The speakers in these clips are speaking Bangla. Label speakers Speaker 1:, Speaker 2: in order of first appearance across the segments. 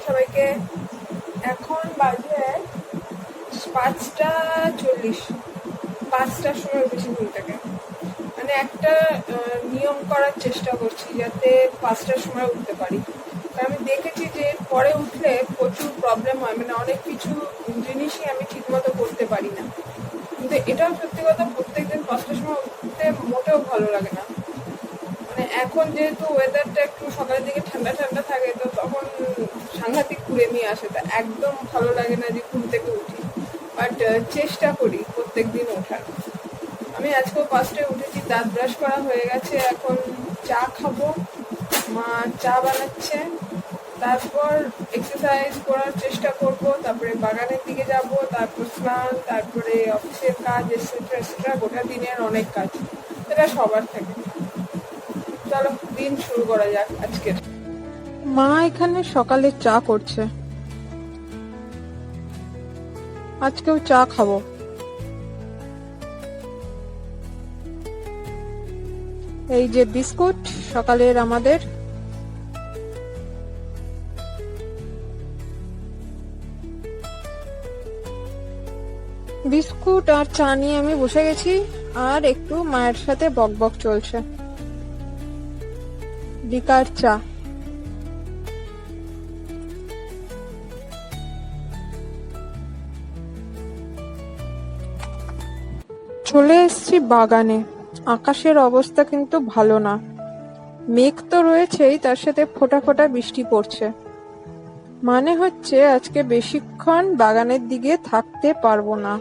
Speaker 1: সবাইকে। এখন বাজে 5:40। 5টার সময় উঠেছি ঘুম থেকে। মানে একটা নিয়ম করার চেষ্টা করছি যাতে 5টার সময় উঠতে পারি। কারণ আমি দেখেছি যে পরে উঠলে প্রচুর প্রবলেম হয়, মানে অনেক কিছু জিনিসই আমি ঠিক মতো করতে পারি না। কিন্তু এটাও সত্যি কথা, প্রত্যেকদিন 5টার সময় উঠতে মোটেও ভালো লাগে না। মানে এখন যেহেতু ওয়েদারটা একটু সকালের দিকে ঠান্ডা ঠান্ডা থাকে, তো তখন সাংঘাতিক কুড়েমি আসে, তা একদম ভালো লাগে না যে ঘুম থেকে উঠি। বাট চেষ্টা করি প্রত্যেকদিন ওঠার। আমি আজকেও 5টায় উঠেছি, দাঁত ব্রাশ করা হয়ে গেছে, এখন চা খাবো। মা চা বানাচ্ছে, তারপর এক্সারসাইজ করার চেষ্টা করব, তারপরে বাগানের দিকে যাব, তারপর স্নান, তারপরে অফিসের কাজ এক্সেট্রা এক্সেট্রা। গোটা দিনের অনেক কাজ, এটা সবার থাকে। চলো দিন শুরু করা যাক আজকের। মা এখানে সকালে চা করছে, আজকেও চা খাবো। এই যে বিস্কুট সকালের আমাদের। বিস্কুট আর চা নিয়ে আমি বসে গেছি, আর একটু মায়ের সাথে বকবক চলছে। বিকার চা। চলে এসেছি বাগানে। আকাশের অবস্থা কিন্তু ভালো না, মেঘ তো রয়েছেই, তার সাথে ফোঁটা ফোঁটা বৃষ্টি পড়ছে। মানে হচ্ছে আজকে বেশিক্ষণ বাগানের দিকে থাকতে পারবো না।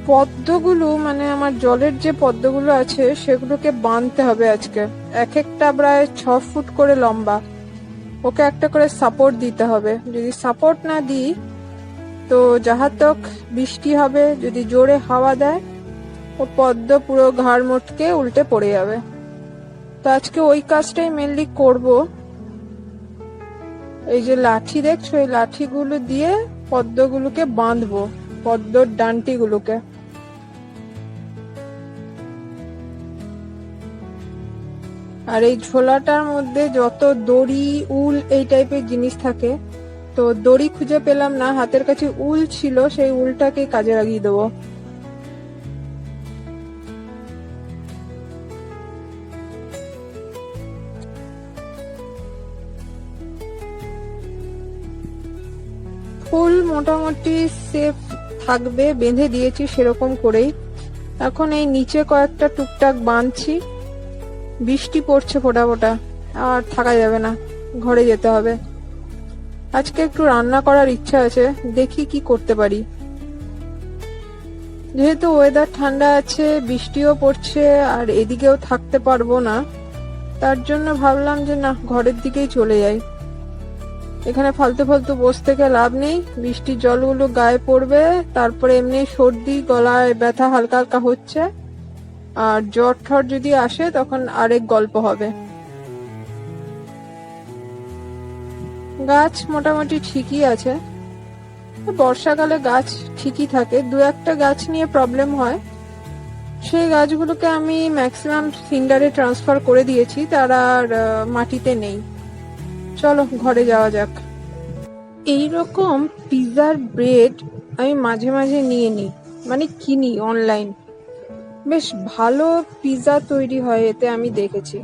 Speaker 1: পদ্মগুলো, মানে আমার জলের যে পদ্মগুলো আছে সেগুলোকে বাঁধতে হবে আজকে। এক একটা প্রায় 6 ফুট করে লম্বা, ওকে একটা করে সাপোর্ট দিতে হবে। যদি সাপোর্ট না দিই তো যাহাতক বৃষ্টি হবে, যদি জোরে হাওয়া দেয় ও পদ্ম পুরো ঘাড় মোটকে উল্টে পড়ে যাবে। তো আজকে ওই কাজটাই মেনলি করব। এই যে লাঠি দেখছো, এই লাঠিগুলো দিয়ে পদ্মগুলোকে বাঁধবো, পদ্মর ডান্টিগুলোকে। আর এই ঝোলাটার মধ্যে যত দড়ি, উল, এই টাইপের জিনিস থাকে, তো দড়ি খুঁজে পেলাম না, হাতের কাছে উল ছিল, সেই উলটাকে কাজে লাগিয়ে দেবো। ফুল মোটামুটি সেফ থাকবে, বেঁধে দিয়েছি সেরকম করেই। এখন এই নিচে কয়েকটা টুকটাক বাঁধছি। বৃষ্টি পড়ছে ফোঁটা ফোঁটা, আর থাকা যাবে না, ঘরে যেতে হবে। আজকে একটু রান্না করার ইচ্ছা আছে, দেখি কি করতে পারি। যেহেতু ওয়েদার ঠান্ডা আছে, বৃষ্টিও পড়ছে, আর এদিকেও থাকতে পারবো না, তার জন্য ভাবলাম যে না, ঘরের দিকেই চলে যাই। এখানে ফালতু ফালতু বসে থেকে লাভ নেই, বৃষ্টির জলগুলো গায়ে পড়বে, তারপরে এমনি সর্দি, গলায় ব্যথা হালকা হালকা হচ্ছে, আর জ্বর ঠর যদি আসে তখন আরেক গল্প হবে। গাছ মোটামুটি ঠিকই আছে, বর্ষাকালে গাছ ঠিকই থাকে, দু একটা গাছ নিয়ে প্রবলেম হয়। সেই গাছগুলোকে আমি ম্যাক্সিমাম সিন্ডারে ট্রান্সফার করে দিয়েছি, তারা আর মাটিতে নেই। চলো ঘরে যাওয়া যাক। এইরকম পিৎজার ব্রেড আমি মাঝে মাঝে নিয়ে নিই, মানে কিনি অনলাইন। বেশ ভালো পিৎজা তৈরি হয় এতে, আমি দেখেছি।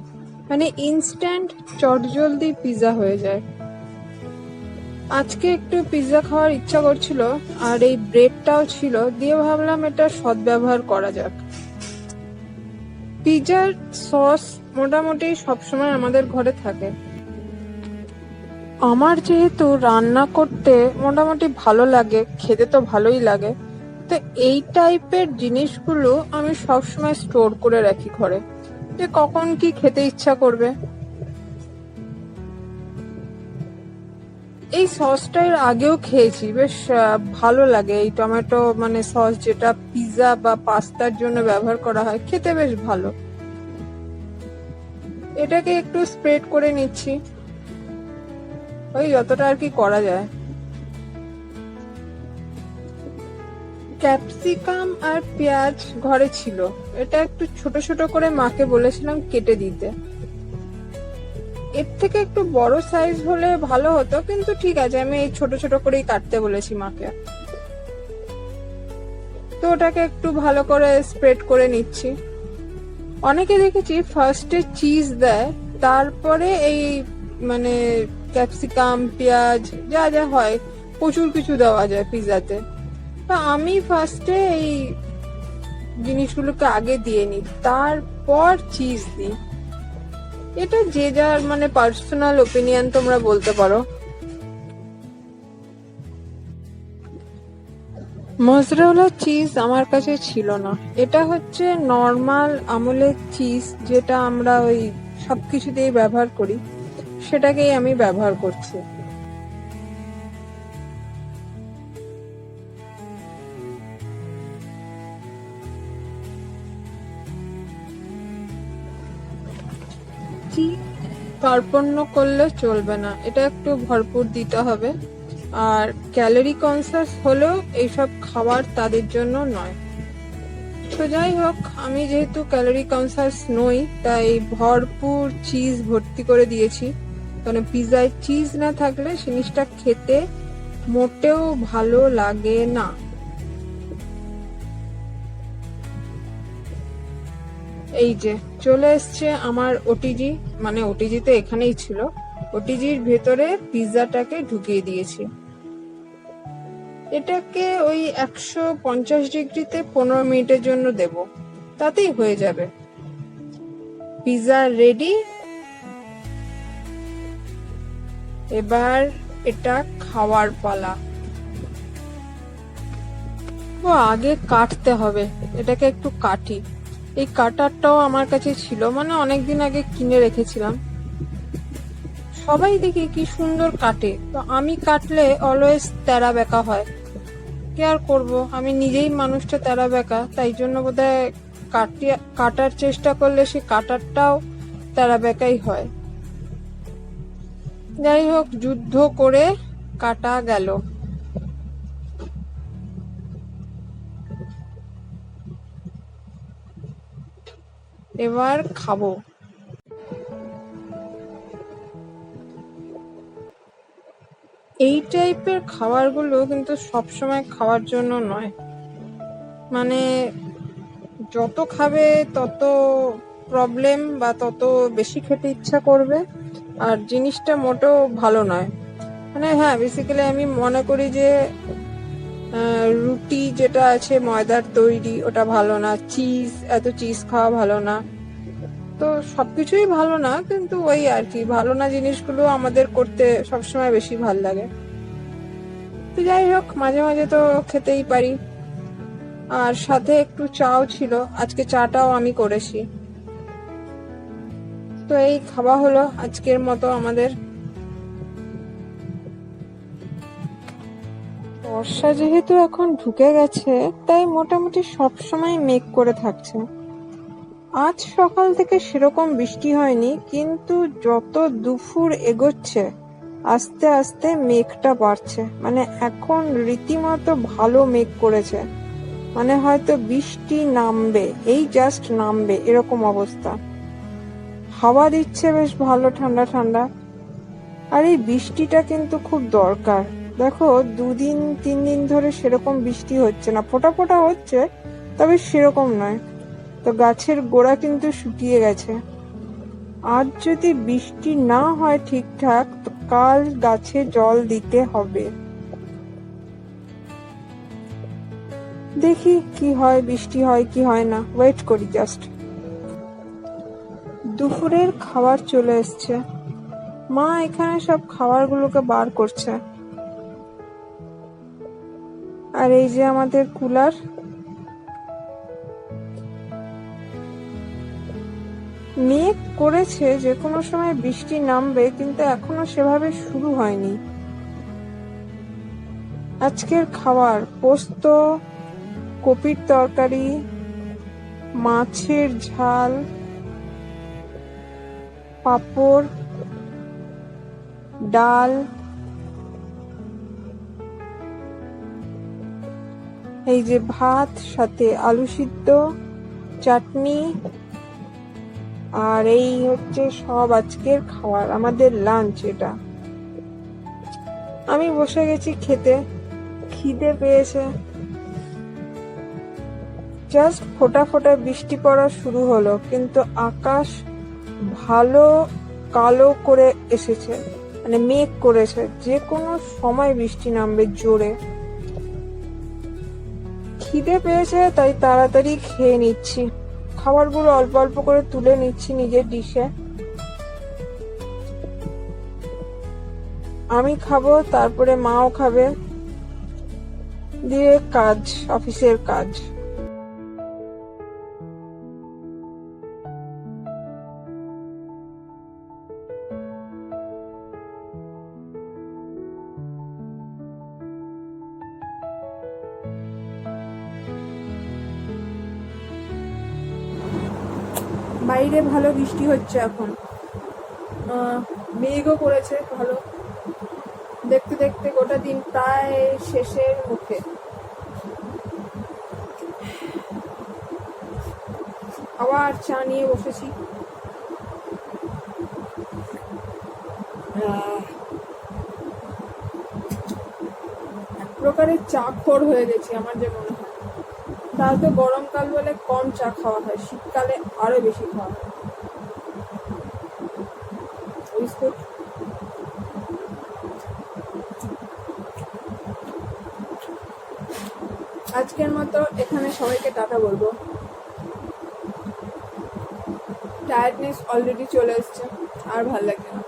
Speaker 1: মানে ইনস্ট্যান্ট চটজলদি পিৎজা হয়ে যায়। আজকে একটু পিৎজা খাওয়ার ইচ্ছা করছিল, আর এই ব্রেডটাও ছিল, দিয়ে ভাবলাম এটা সদ্ব্যবহার করা যাক। পিৎজার সস মোটামুটি সবসময় আমাদের ঘরে থাকে। আমার যেহেতু রান্না করতে মোটামুটি ভালো লাগে, খেতে তো ভালোই লাগে, তো এই টাইপের জিনিসগুলো আমি সবসময় স্টোর করে রাখি ঘরে, যে কখন কি খেতে ইচ্ছা করবে। এই সসটা এর আগেও খেয়েছি, বেশ ভালো লাগে। এই টমেটো মানে সস, যেটা পিৎজা বা পাস্তার জন্য ব্যবহার করা হয়, খেতে বেশ ভালো। এটাকে একটু স্প্রেড করে নিচ্ছি, ওই যতটা আর কি করা যায়। ক্যাপসিকাম আর পেঁয়াজ ঘরে ছিল, এটা একটু ছোট ছোট করে মাকে বলেছিলাম কেটে দিতে। এর থেকে একটু বড় সাইজ হলে ভালো হতো, কিন্তু ঠিক আছে, আমি এই ছোট ছোট করেই কাটতে বলেছি মাকে। তো ওটাকে একটু ভালো করে স্প্রেড করে নিচ্ছি। অনেকে দেখেছি ফার্স্টে চিজ দেয়, তারপরে এই মানে ক্যাপসিকাম, পেঁয়াজ, যা যা হয়, প্রচুর কিছু দেওয়া যায় পিৎজাতে। তো আমি ফার্স্টে এই জিনিসগুলোকে আগে দিয়ে নিই, তারপর চিজ দিই। এটা যে যার মানে পার্সোনাল ওপিনিয়ন তোমরা বলতে পারো। মোজরেলা চিজ আমার কাছে ছিল না। এটা হচ্ছে নর্মাল আমুলের চিজ, যেটা আমরা ওই সবকিছুতেই ব্যবহার করি, সেটাকেই আমি ব্যবহার করছি। চিজ কার্পণ্য করলে চলবে না, এটা একটু ভরপুর দিতে হবে। আর ক্যালোরি কনসাস হলেও এইসব খাবার তাদের জন্য নয়। তো যাই হোক, আমি যেহেতু ক্যালোরি কনসাস নই, তাই ভরপুর চিজ ভর্তি করে দিয়েছি। কারণ পিৎজায় চিজ না থাকলে জিনিসটা খেতে মোটেও ভালো লাগে না। এই যে চলে এসছে আমার ওটিজি, মানে ওটিজি তো এখানেই ছিল। ওটিজির ভেতরে পিৎজাটাকে ঢুকিয়ে দিয়েছি। এটাকে ওই 150 ডিগ্রিতে 15 মিনিটের জন্য দেব, তাতেই হয়ে যাবে। Pizza ready. এবার এটা খাওয়ার পালা। ও আগে কাটতে হবে, এটাকে একটু কাটি। এই কাটারটাও আমার কাছে ছিল, মানে অনেকদিন আগে কিনে রেখেছিলাম। সবাই দেখি কি সুন্দর কাটে, তো আমি কাটলে অলওয়েজ তেরা বেঁকা হয়। কি আর করবো, আমি নিজেই মানুষটা তেরা বেঁকা, তাই জন্য বোধহয় কাটার চেষ্টা করলে সে কাটারটাও তেরা বেঁকাই হয়। যাই হোক, যুদ্ধ করে কাটা গেল। এবার খাবো। এই টাইপের খাবারগুলো কিন্তু সবসময় খাওয়ার জন্য নয়। মানে যত খাবে তত প্রবলেম, বা তত বেশি খেতে ইচ্ছা করবে, আর জিনিসটা মোটেও ভালো নয়। মানে হ্যাঁ, বেসিক্যালি আমি মনে করি যে রুটি যেটা আছে ময়দার তৈরি, ওটা ভালো না। এত চিজ খাওয়া ভালো না। তো সবকিছুই ভালো না, কিন্তু ওই আর কি, ভালো না জিনিসগুলো আমাদের করতে সবসময় বেশি ভাল লাগে। তো যাই হোক, মাঝে মাঝে তো খেতেই পারি। আর সাথে একটু চাও ছিল, আজকে চাটাও আমি করেছি। তো এই খাওয়া হলো আজকের মতো আমাদের। বর্ষা যেহেতু এখন ঢুকে গেছে, তাই মোটামুটি সবসময় মেঘ করে থাকছে। আজ সকাল থেকে সেরকম বৃষ্টি হয়নি, কিন্তু যত দুপুর এগোচ্ছে আস্তে আস্তে মেঘটা বাড়ছে। মানে এখন রীতিমতো ভালো মেঘ করেছে, মানে হয়তো বৃষ্টি নামবে, এই জাস্ট নামবে এরকম অবস্থা। হাওয়া দিচ্ছে বেশ ভালো, ঠান্ডা ঠান্ডা। আর এই বৃষ্টিটা কিন্তু খুব দরকার। দেখো 2-3 দিন ধরে সেরকম বৃষ্টি হচ্ছে না, ফোঁটা ফোঁটা হচ্ছে, তবে সেরকম নয়। তো গাছের গোড়া কিন্তু শুকিয়ে গেছে। আজ যদি বৃষ্টি না হয় ঠিকঠাক, তো কাল গাছে জল দিতে হবে। দেখি কি হয়, বৃষ্টি হয় কি হয় না, ওয়েট করি জাস্ট। দুপুরের খাবার চলে এসছে। মা এখানে সব খাবারগুলোকে বার করছে। আর এই যে আমাদের কুলার। মেঘ করেছে যে কোনো সময় বৃষ্টি নামবে, কিন্তু এখনো সেভাবে শুরু হয়নি। আজকের খাবার পোস্ত, কপির তরকারি, মাছের ঝাল, পাঁপড়, ডাল, এই যে ভাত, সাথে আলু সিদ্ধ, চাটনি, আর এই হচ্ছে সব আজকের খাবার, আমাদের লাঞ্চ এটা। আমি বসে গেছি খেতে, খিদে পেয়েছে। জাস্ট ফোঁটা ফোঁটা বৃষ্টি পড়া শুরু হলো, কিন্তু আকাশ ভালো কালো করে এসেছে, মানে মেঘ করেছে, যে কোনো সময় বৃষ্টি নামবে জোরে। খিদে পেয়েছে তাই তাড়াতাড়ি খেয়ে নিচ্ছি, খাবারগুলো অল্প অল্প করে তুলে নিচ্ছি নিজের ডিশে। আমি খাবো, তারপরে মাও খাবে, দিয়ে কাজ, অফিসের কাজ। বাইরে ভালো বৃষ্টি হচ্ছে এখন, মেঘও করেছে ভালো। দেখতে দেখতে গোটা দিন প্রায় শেষের মুখে। আবার চা নিয়ে বসেছি। এক প্রকারের চা খোর হয়ে গেছি আমার যে মনে হয়। তাও তো গরমকাল বলে কম চা খাওয়া হয়, শীতকালে আরো বেশি খাওয়া হয়। বিস্কুট। আজকের মতো এখানে সবাইকে টাটা বলবো। টায়ার্ডনেস অলরেডি চলে এসছে, আর ভাল লাগবে না,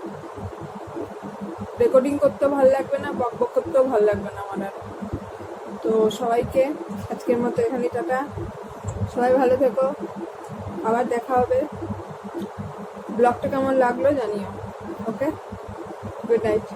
Speaker 1: রেকর্ডিং করতেও ভাল লাগবে না, বক বক করতেও ভাল লাগবে না আমার আর। তো সবাইকে আজকের মতো এখানেই টাটা। সবাই ভালো থেকো, আবার দেখা হবে। ব্লগটা কেমন লাগলো জানিও। ওকে, গুড নাইট।